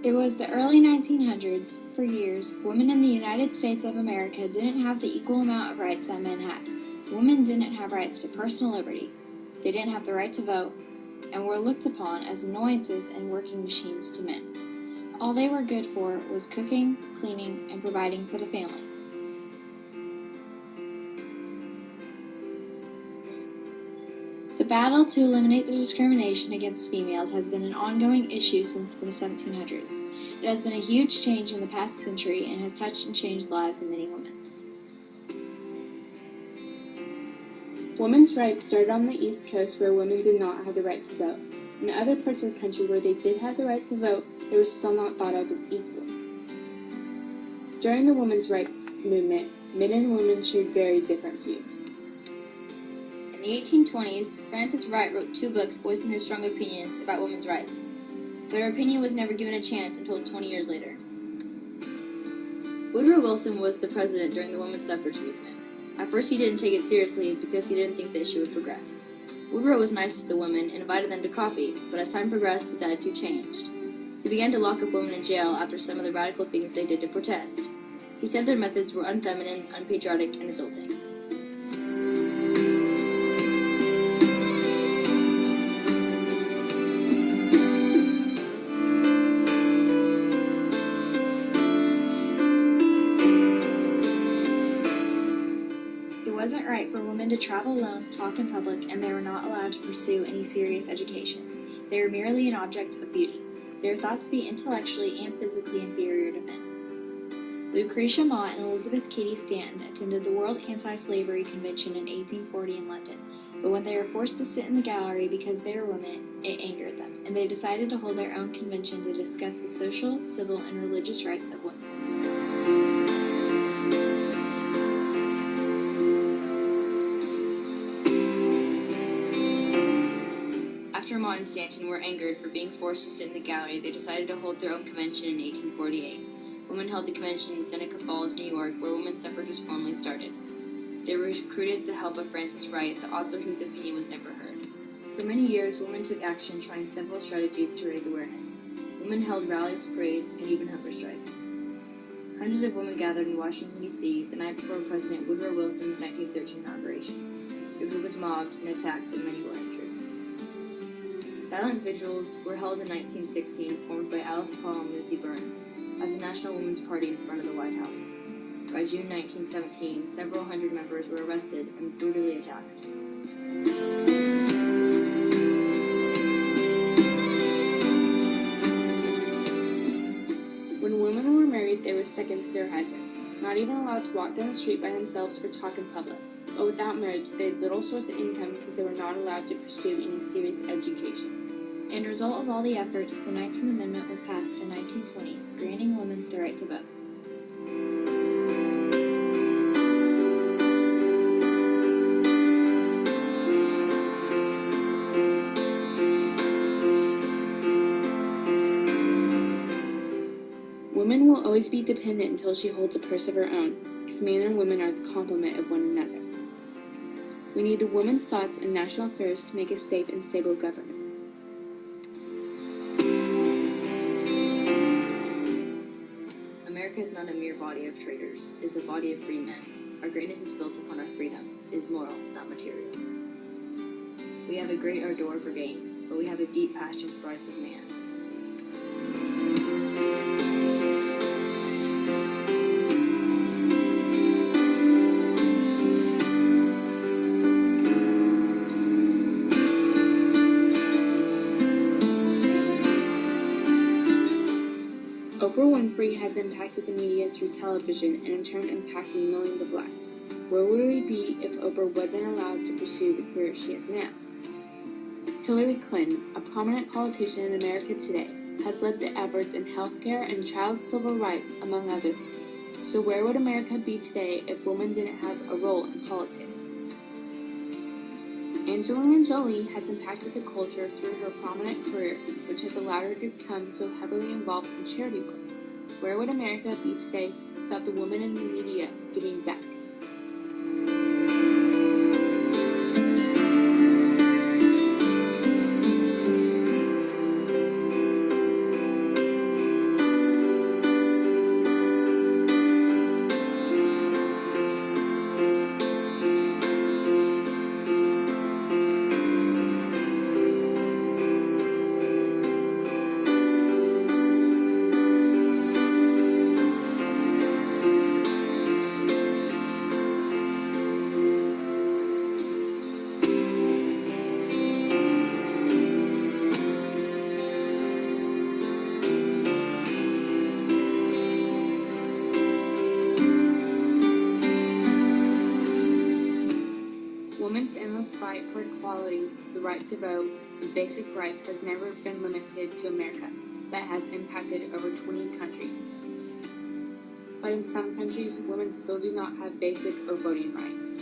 It was the early 1900s. For years, women in the United States of America didn't have the equal amount of rights that men had. Women didn't have rights to personal liberty. They didn't have the right to vote, and were looked upon as annoyances and working machines to men. All they were good for was cooking, cleaning, and providing for the family. The battle to eliminate the discrimination against females has been an ongoing issue since the 1700s. It has been a huge change in the past century and has touched and changed the lives of many women. Women's rights started on the East Coast, where women did not have the right to vote. In other parts of the country where they did have the right to vote, they were still not thought of as equals. During the women's rights movement, men and women shared very different views. In the 1820s, Frances Wright wrote 2 books voicing her strong opinions about women's rights, but her opinion was never given a chance until 20 years later. Woodrow Wilson was the president during the women's suffrage movement. At first he didn't take it seriously because he didn't think the issue would progress. Woodrow was nice to the women and invited them to coffee, but as time progressed, his attitude changed. He began to lock up women in jail after some of the radical things they did to protest. He said their methods were unfeminine, unpatriotic, and insulting. It wasn't right for women to travel alone, talk in public, and they were not allowed to pursue any serious educations. They were merely an object of beauty. They were thought to be intellectually and physically inferior to men. Lucretia Mott and Elizabeth Cady Stanton attended the World Anti-Slavery Convention in 1840 in London, but when they were forced to sit in the gallery because they were women, it angered them, and they decided to hold their own convention to discuss the social, civil, and religious rights of women. After Mott and Stanton were angered for being forced to sit in the gallery, they decided to hold their own convention in 1848. Women held the convention in Seneca Falls, New York, where women's suffrage was formally started. They recruited the help of Frances Wright, the author whose opinion was never heard. For many years, women took action trying several strategies to raise awareness. Women held rallies, parades, and even hunger strikes. Hundreds of women gathered in Washington, D.C. the night before President Woodrow Wilson's 1913 inauguration. The group was mobbed and attacked, and many were injured. Silent vigils were held in 1916, formed by Alice Paul and Lucy Burns, as a National Women's Party in front of the White House. By June 1917, several hundred members were arrested and brutally attacked. When women were married, they were second to their husbands, not even allowed to walk down the street by themselves or talk in public. But without marriage, they had little source of income because they were not allowed to pursue any serious education. In result of all the efforts, the 19th Amendment was passed in 1920, granting women the right to vote. Women will always be dependent until she holds a purse of her own, because men and women are the complement of one another. We need a woman's thoughts in national affairs to make a safe and stable government. America is not a mere body of traitors, it is a body of free men. Our greatness is built upon our freedom. It is moral, not material. We have a great ardor for gain, but we have a deep passion for rights of man. Oprah Winfrey has impacted the media through television and in turn impacting millions of lives. Where would we be if Oprah wasn't allowed to pursue the career she has now? Hillary Clinton, a prominent politician in America today, has led the efforts in healthcare and child civil rights, among other things. So where would America be today if women didn't have a role in politics? Angelina Jolie has impacted the culture through her prominent career, which has allowed her to become so heavily involved in charity work. Where would America be today without the women in the media giving back? fight for equality, the right to vote, and basic rights has never been limited to America, but has impacted over 20 countries. But in some countries, women still do not have basic or voting rights.